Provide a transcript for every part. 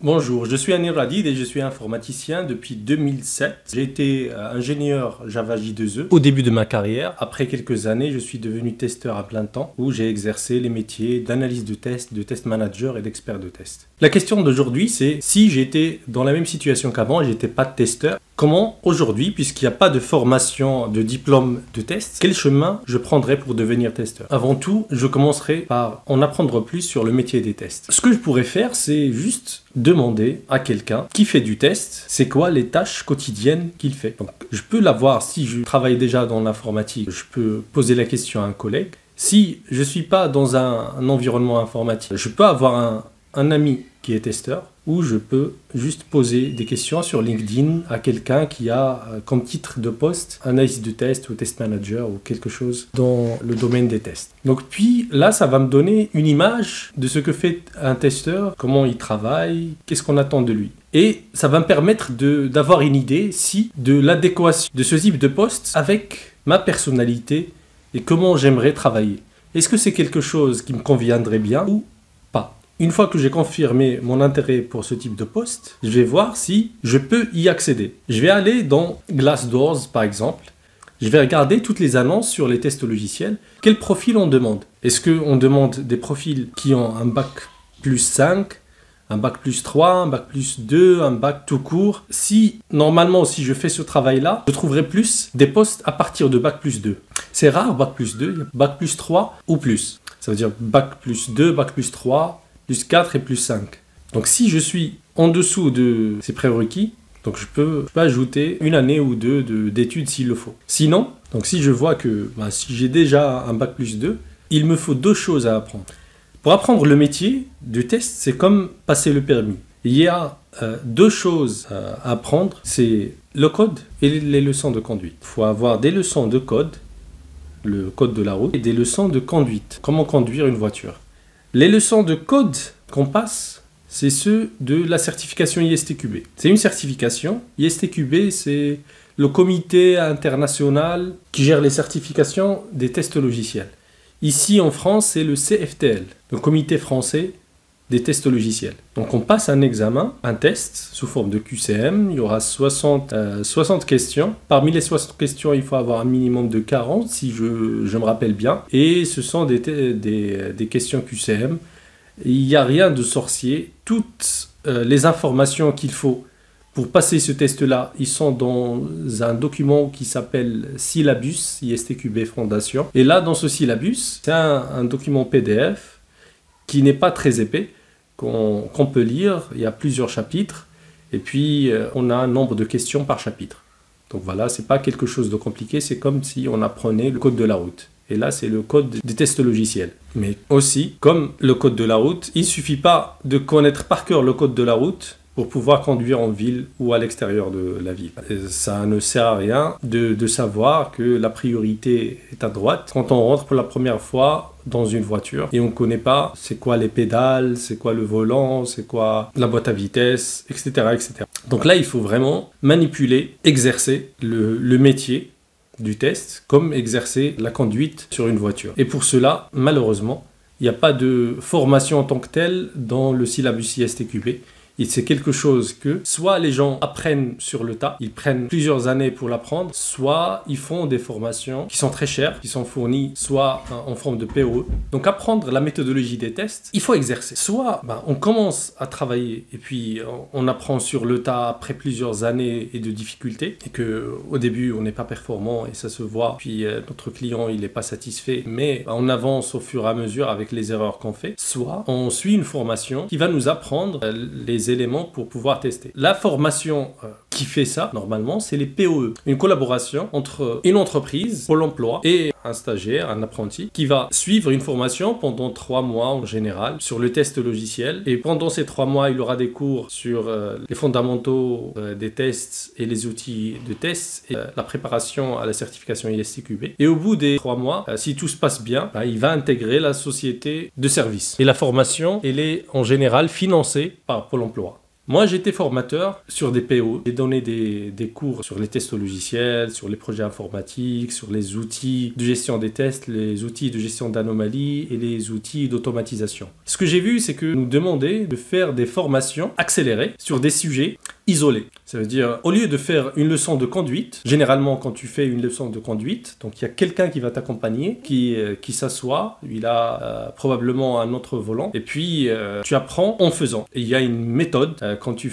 Bonjour, je suis Anir Radid et je suis informaticien depuis 2007. J'ai été ingénieur Java J2E au début de ma carrière. Après quelques années, je suis devenu testeur à plein temps où j'ai exercé les métiers d'analyse de test manager et d'expert de test. La question d'aujourd'hui, c'est si j'étais dans la même situation qu'avant et j'étais pas testeur, comment aujourd'hui, puisqu'il n'y a pas de formation de diplôme de test, quel chemin je prendrais pour devenir testeur? Avant tout, je commencerai par en apprendre plus sur le métier des tests. Ce que je pourrais faire, c'est juste demander à quelqu'un qui fait du test, c'est quoi les tâches quotidiennes qu'il fait. Donc, je peux l'avoir si je travaille déjà dans l'informatique, je peux poser la question à un collègue. Si je ne suis pas dans un environnement informatique, je peux avoir un ami qui est testeur, ou je peux juste poser des questions sur LinkedIn à quelqu'un qui a comme titre de poste analyse de test ou test manager ou quelque chose dans le domaine des tests. Donc puis là, ça va me donner une image de ce que fait un testeur, comment il travaille, qu'est-ce qu'on attend de lui. Et ça va me permettre d'avoir une idée de l'adéquation de ce type de poste avec ma personnalité et comment j'aimerais travailler. Est-ce que c'est quelque chose qui me conviendrait bien ou pas? Une fois que j'ai confirmé mon intérêt pour ce type de poste, je vais voir si je peux y accéder. Je vais aller dans Glassdoor par exemple. Je vais regarder toutes les annonces sur les tests logiciels. Quel profil on demande? Est-ce qu'on demande des profils qui ont un bac plus 5, un bac plus 3, un bac plus 2, un bac tout court? Normalement, si je fais ce travail-là, je trouverai plus des postes à partir de bac plus 2. C'est rare, bac plus 2, il y a bac plus 3 ou plus. Ça veut dire bac plus 2, bac plus 3, plus 4 et plus 5. Donc si je suis en dessous de ces prérequis, donc je peux ajouter une année ou deux d'études s'il le faut. Sinon, donc si je vois que si j'ai déjà un bac plus 2, il me faut deux choses à apprendre. Pour apprendre le métier du test, c'est comme passer le permis. Il y a deux choses à apprendre, c'est le code et les leçons de conduite. Il faut avoir des leçons de code, le code de la route, et des leçons de conduite, comment conduire une voiture. Les leçons de code qu'on passe, c'est ceux de la certification ISTQB. C'est une certification. ISTQB, c'est le comité international qui gère les certifications des tests logiciels. Ici, en France, c'est le CFTL, le comité français des tests logiciels. Donc, on passe un examen, un test, sous forme de QCM. Il y aura 60 questions. Parmi les 60 questions, il faut avoir un minimum de 40, si je me rappelle bien. Et ce sont des questions QCM. Il n'y a rien de sorcier. Toutes les informations qu'il faut pour passer ce test-là, ils sont dans un document qui s'appelle Syllabus, ISTQB Fondation. Et là, dans ce syllabus, c'est un document PDF qui n'est pas très épais, qu'on peut lire. Il y a plusieurs chapitres et puis on a un nombre de questions par chapitre. Donc voilà, c'est pas quelque chose de compliqué, c'est comme si on apprenait le code de la route. Et là, c'est le code des tests logiciels. Mais aussi, comme le code de la route, il ne suffit pas de connaître par cœur le code de la route pour pouvoir conduire en ville ou à l'extérieur de la ville. Et ça ne sert à rien de savoir que la priorité est à droite quand on rentre pour la première fois dans une voiture et on ne connaît pas c'est quoi les pédales, c'est quoi le volant, c'est quoi la boîte à vitesse, etc., etc. Donc là, il faut vraiment manipuler, exercer le métier du test comme exercer la conduite sur une voiture. Et pour cela, malheureusement, il n'y a pas de formation en tant que telle dans le syllabus ISTQB. Et c'est quelque chose que soit les gens apprennent sur le tas, ils prennent plusieurs années pour l'apprendre, soit ils font des formations qui sont très chères, qui sont fournies soit en forme de POE. Donc apprendre la méthodologie des tests, il faut exercer. Soit on commence à travailler et puis on apprend sur le tas après plusieurs années et de difficultés, et qu'au début on n'est pas performant et ça se voit, puis notre client il n'est pas satisfait, mais on avance au fur et à mesure avec les erreurs qu'on fait. Soit on suit une formation qui va nous apprendre les éléments pour pouvoir tester. La formation qui fait ça, normalement, c'est les POE. Une collaboration entre une entreprise, Pôle emploi, et un stagiaire, un apprenti, qui va suivre une formation pendant 3 mois en général sur le test logiciel. Et pendant ces 3 mois, il aura des cours sur les fondamentaux des tests et les outils de test et la préparation à la certification ISTQB. Et au bout des 3 mois, si tout se passe bien, il va intégrer la société de service. Et la formation, elle est en général financée par Pôle emploi. Moi, j'étais formateur sur des PO. J'ai donné des cours sur les tests logiciels, sur les projets informatiques, sur les outils de gestion des tests, les outils de gestion d'anomalies et les outils d'automatisation. Ce que j'ai vu, c'est que nous demandaient de faire des formations accélérées sur des sujets isolés. Ça veut dire, au lieu de faire une leçon de conduite, généralement quand tu fais une leçon de conduite, donc il y a quelqu'un qui va t'accompagner, qui s'assoit, il a probablement un autre volant, et puis tu apprends en faisant. Et il y a une méthode, quand tu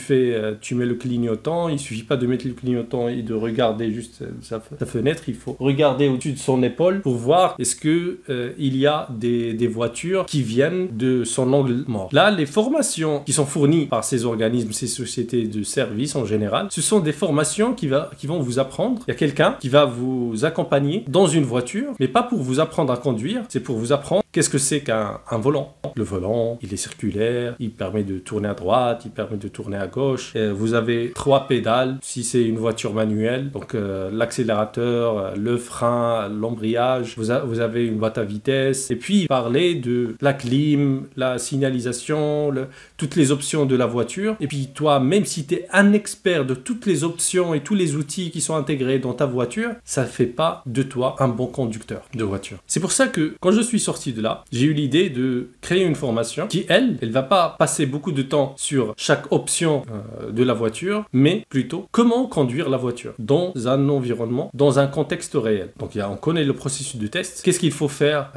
mets le clignotant, il suffit pas de mettre le clignotant et de regarder juste sa fenêtre, il faut regarder au-dessus de son épaule pour voir est-ce que il y a des voitures qui viennent de son angle mort. Là, les formations qui sont fournies par ces organismes, ces sociétés de services en général, ce sont des formations qui vont vous apprendre. Il y a quelqu'un qui va vous accompagner dans une voiture, mais pas pour vous apprendre à conduire, c'est pour vous apprendre qu'est-ce que c'est qu'un volant. Le volant, il est circulaire, il permet de tourner à droite, il permet de tourner à gauche. Vous avez 3 pédales si c'est une voiture manuelle, donc l'accélérateur, le frein, l'embrayage. Vous avez une boîte à vitesse. Et puis parler de la clim, la signalisation, toutes les options de la voiture. Et puis toi, même si tu es un expert de toutes les options et tous les outils qui sont intégrés dans ta voiture, ça ne fait pas de toi un bon conducteur de voiture. C'est pour ça que quand je suis sorti de là, j'ai eu l'idée de créer une formation qui, elle va pas passer beaucoup de temps sur chaque option de la voiture, mais plutôt comment conduire la voiture dans un environnement, dans un contexte réel. Donc on connaît le processus de test. Qu'est-ce qu'il faut faire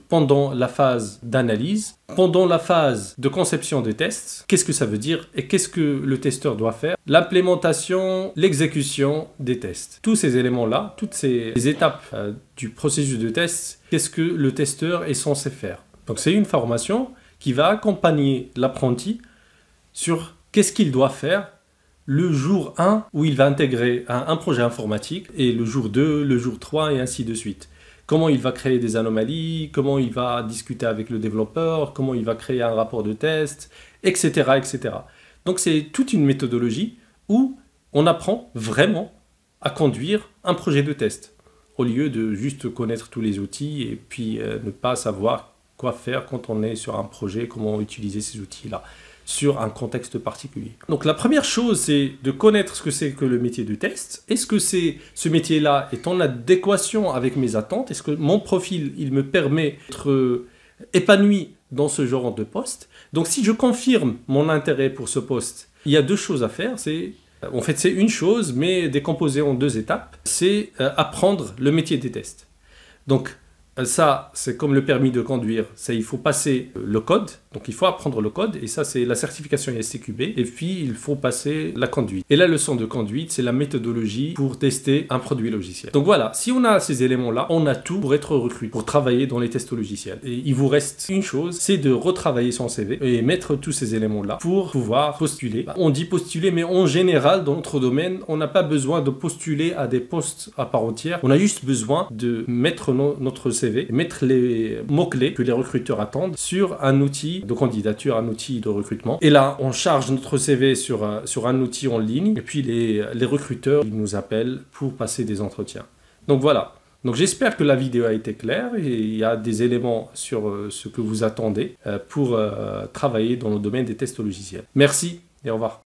pendant la phase d'analyse, pendant la phase de conception des tests, qu'est-ce que ça veut dire et qu'est-ce que le testeur doit faire, l'implémentation, l'exécution des tests. Tous ces éléments-là, toutes ces étapes du processus de test, qu'est-ce que le testeur est censé faire. Donc c'est une formation qui va accompagner l'apprenti sur qu'est-ce qu'il doit faire le jour 1 où il va intégrer un projet informatique et le jour 2, le jour 3 et ainsi de suite. Comment il va créer des anomalies, comment il va discuter avec le développeur, comment il va créer un rapport de test, etc. etc. Donc c'est toute une méthodologie où on apprend vraiment à conduire un projet de test, au lieu de juste connaître tous les outils et puis ne pas savoir quoi faire quand on est sur un projet, comment utiliser ces outils-là sur un contexte particulier. Donc la première chose, c'est de connaître ce que c'est que le métier de test. Est-ce que ce métier-là est en adéquation avec mes attentes? Est-ce que mon profil, il me permet d'être épanoui dans ce genre de poste? Donc si je confirme mon intérêt pour ce poste, il y a 2 choses à faire. En fait, c'est une chose, mais décomposée en 2 étapes. C'est apprendre le métier des tests. Donc ça, c'est comme le permis de conduire. Il faut passer le code. Donc il faut apprendre le code et ça c'est la certification ISTQB et puis il faut passer la conduite. Et la leçon de conduite, c'est la méthodologie pour tester un produit logiciel. Donc voilà, si on a ces éléments-là, on a tout pour être recruté, pour travailler dans les tests logiciels. Et il vous reste une chose, c'est de retravailler son CV et mettre tous ces éléments-là pour pouvoir postuler. On dit postuler, mais en général, dans notre domaine, on n'a pas besoin de postuler à des postes à part entière. On a juste besoin de mettre notre CV, mettre les mots-clés que les recruteurs attendent sur un outil de candidature, un outil de recrutement. Et là, on charge notre CV sur un outil en ligne et puis les recruteurs ils nous appellent pour passer des entretiens. Donc voilà. Donc j'espère que la vidéo a été claire et il y a des éléments sur ce que vous attendez pour travailler dans le domaine des tests logiciels. Merci et au revoir.